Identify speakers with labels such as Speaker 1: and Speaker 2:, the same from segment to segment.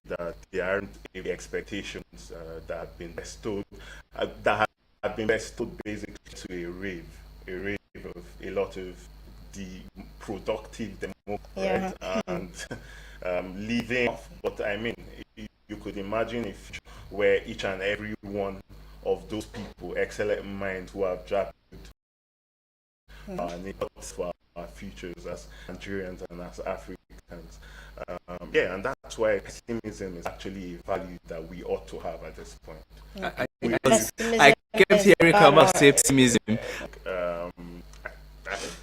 Speaker 1: that there aren't the expectations that have been bestowed, that have been bestowed basically to a rave of a lot of the productive
Speaker 2: Yeah.
Speaker 1: democrats and leaving off. But I mean, you could imagine if where each and every one of those people, excellent minds who have drafted needs for our futures as Nigerians and as Africans. Yeah, and that's why pessimism is actually a value that we ought to have at this point.
Speaker 2: Pessimism
Speaker 3: I kept
Speaker 2: is
Speaker 3: hearing
Speaker 2: bad
Speaker 3: Kamal
Speaker 2: word.
Speaker 3: say pessimism.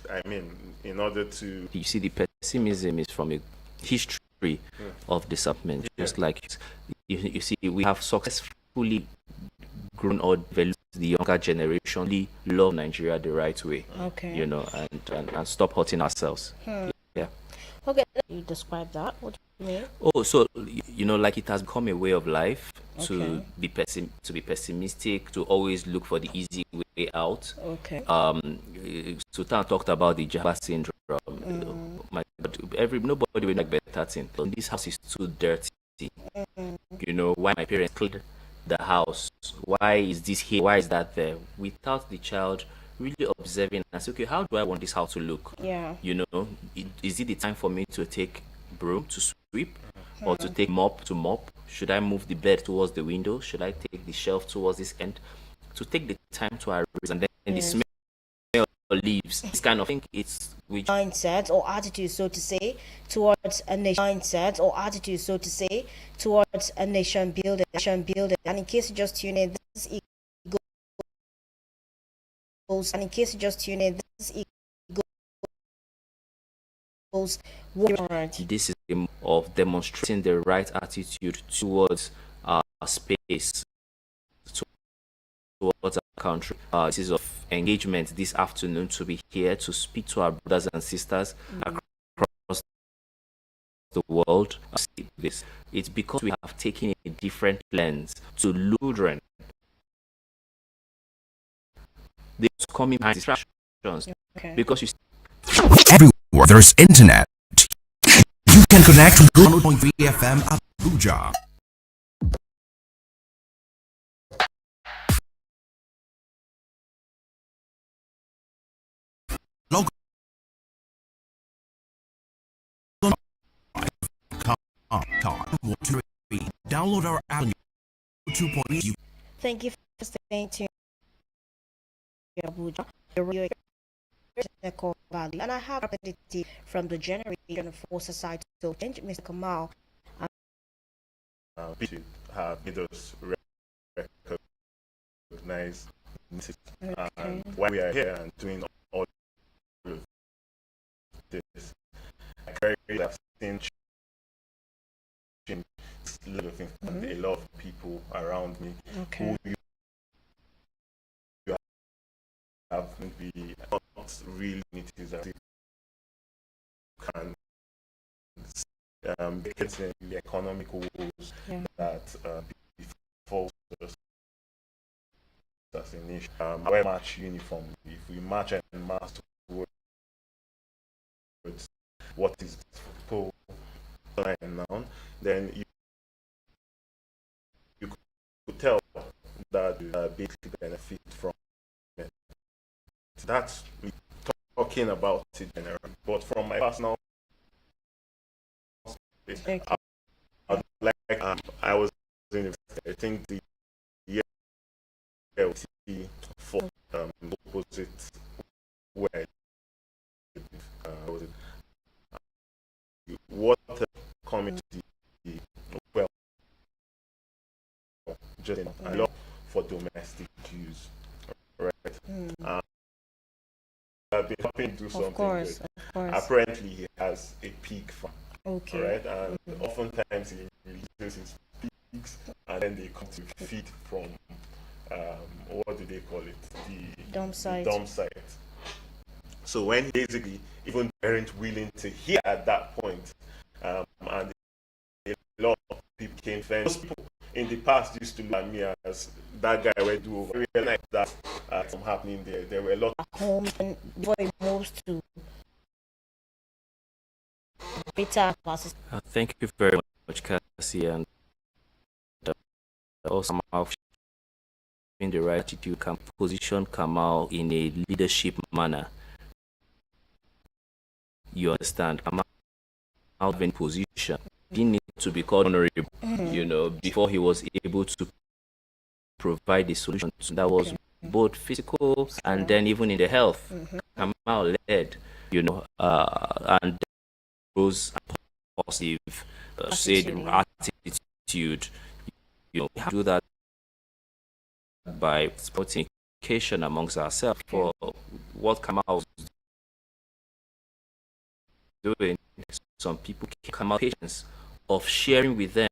Speaker 1: I mean, in order to
Speaker 3: You see, the pessimism is from a history of disappointment. Just like you see, we have successfully grown or developed the younger generation, really love Nigeria the right way,
Speaker 2: Okay.
Speaker 3: you know, and stop hurting ourselves. Yeah.
Speaker 2: Okay, you describe that. What do you mean?
Speaker 3: Oh, so you know, like it has become a way of life to
Speaker 2: Okay.
Speaker 3: be pessimistic, to always look for the easy way out.
Speaker 2: Okay.
Speaker 3: Sultan talked about the Java syndrome. My God, nobody will like better thing. This house is too dirty. You know, why my parents cleaned the house? Why is this here? Why is that there? Without the child really observing and say, okay, how do I want this house to look?
Speaker 2: Yeah.
Speaker 3: You know, is it the time for me to take broom to sweep or to take mop to mop? Should I move the bed towards the window? Should I take the shelf towards this end? To take the time to arrange, and then the smell leaves. This kind of thing, it's which
Speaker 2: Mindset or attitude, so to say, towards a nation. Mindset or attitude, so to say, towards a nation building. And in case you just tune in, this is equals. And in case you just tune in, this is equals.
Speaker 3: this is of demonstrating the right attitude towards our space, towards our country. This is of engagement this afternoon to be here to speak to our brothers and sisters across the world. This it's because we have taken a different lens to children. They come in behind distractions because you
Speaker 4: Everywhere there's internet, you can connect with 100.3 FM Abuja. Log Download our app on 2.0.
Speaker 2: Thank you for staying tuned to Abuja, the radio Echo Valley. And I have a representative from the Generation for Societal Change, Mr. Kamal.
Speaker 1: we should have made us recognize and why we are here and doing all of this. I carry that same little things and a lot of people around me who you haven't be not really meetings that you can get in the economic woes that befall us as a nation. We march uniformly. If we march and mass towards what is full and now, then you could tell that you basically benefit from it. That's me talking about it generally, but from my personal space, I was in, I think the year for opposite where was it water coming to the well just enough and for domestic use, right? I've been helping do something good.
Speaker 2: Of course.
Speaker 1: Apparently he has a pig farm,
Speaker 2: Okay.
Speaker 1: right? And oftentimes he releases his pigs and then they come to feed from what do they call it? The
Speaker 2: Dump site.
Speaker 1: dump site. So when basically even weren't willing to hear at that point, and a lot of people came friends. People in the past used to look at me as that guy where do over. I realized that from happening there. There were a lot of
Speaker 2: Home and before it moves to beta classes.
Speaker 3: thank you very much, Cassie, and also somehow in the right attitude can position Kamal in a leadership manner. You understand? Kamal in position didn't need to be called honorable, before he was able to provide the solution that was both physical and then even in the health. Kamal led, and those positive attitude. We have to do that by supporting communication amongst ourselves. For what Kamal was doing, some people come out patience of sharing with them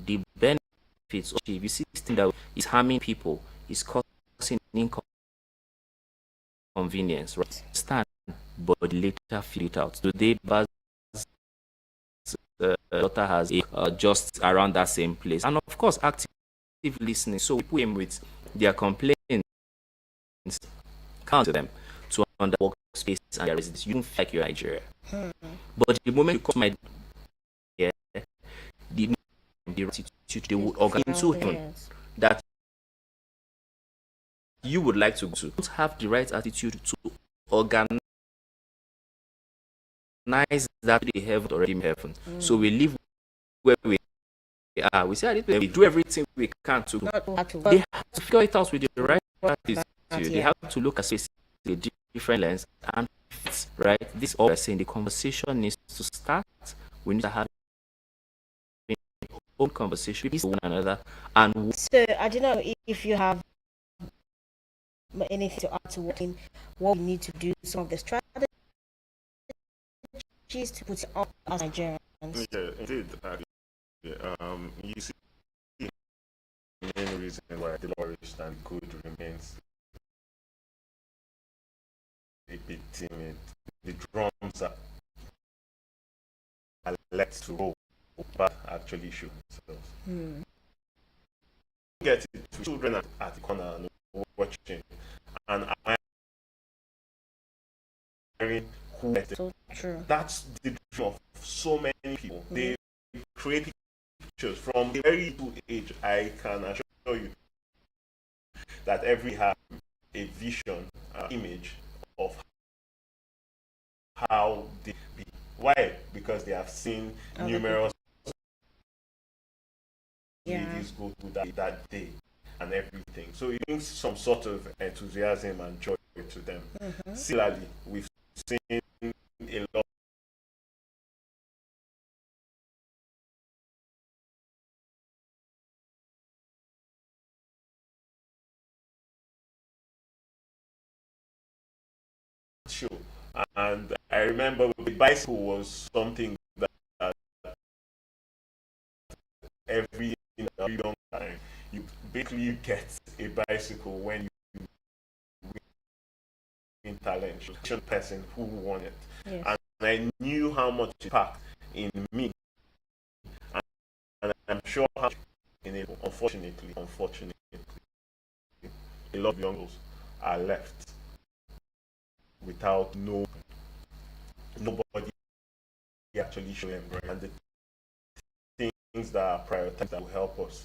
Speaker 3: the benefits of if you see this thing that is harming people, is causing inconvenience, right? Stand, but later feel it out. Today, Baz daughter has just around that same place, and of course, active listening. So we put him with their complaints, count to them to on the workspace and their residence. You don't feel like you're Nigeria, but the moment you come my the attitude they would organize into him that you would like to go to, don't have the right attitude to organize that they have already in heaven. So we live where we are. We say we do everything we can to. They have to figure it out with the right attitude. They have to look at a different lens and right. This all we're saying. The conversation needs to start. We need to have own conversation with one another. And
Speaker 2: so I don't know if you have anything to add to what we need to do, some of the strategies to put up as Nigerians.
Speaker 1: Yeah, indeed. You see the main reason why the flourished and good remains a bit timid. The drums are left to roll, but actually shoot themselves. Get it to children at the corner and watching, and I'm hearing who
Speaker 2: So true.
Speaker 1: that's the dream of so many people. They create pictures from a very little age. I can assure you that every have a vision, image of how they be. Why? Because they have seen numerous ladies go through that day and everything. So it brings some sort of enthusiasm and joy to them. Similarly, we've seen a lot show, and I remember the bicycle was something that every long time you basically get a bicycle when you win talent person who won it.
Speaker 2: Yes.
Speaker 1: And I knew how much it packed in me, and I'm sure how in it. Unfortunately, a lot of young girls are left without nobody actually showing them, right? And the things that are prioritized that will help us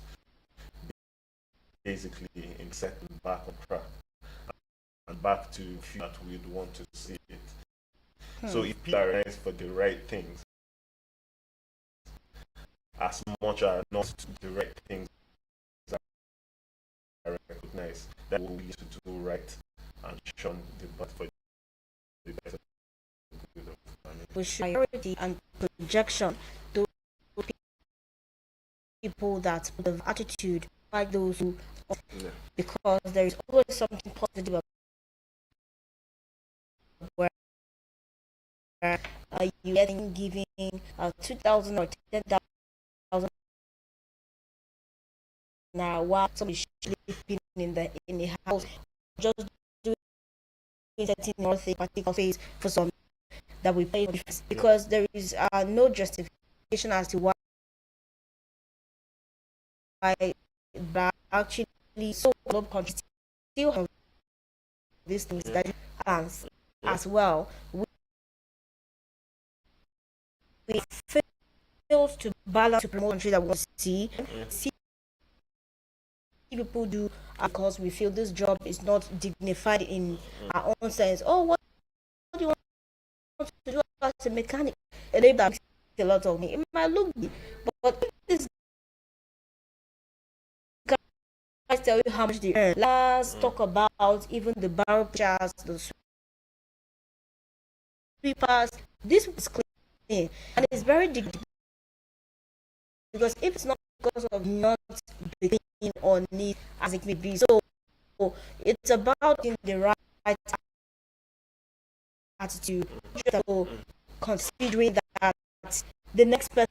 Speaker 1: basically in setting back on track and back to that we'd want to see it. So if people are nice for the right things, as much as not the right things are recognized, that will be to do right and shun the bad for the better.
Speaker 2: With priority and projection, those people that have attitude like those who, because there is always something positive about where you getting giving 2,000 or 10,000 now while somebody sleeping in the house, just doing certain more thing particular phase for some that we pay because there is no justification as to why but actually so club countries still have these things that balance as well. We fail to balance to promote country that we want to see people do because we feel this job is not dignified in our own sense. Oh, what do you want to do as a mechanic? A labor that makes a lot of money. It might look good, but if this guys tell you how much they earn, let's talk about even the barrel pushers, the sweepers. This is clean and it's very dignified because if it's not because of not being or need as it may be, so it's about in the right attitude, considering that the next person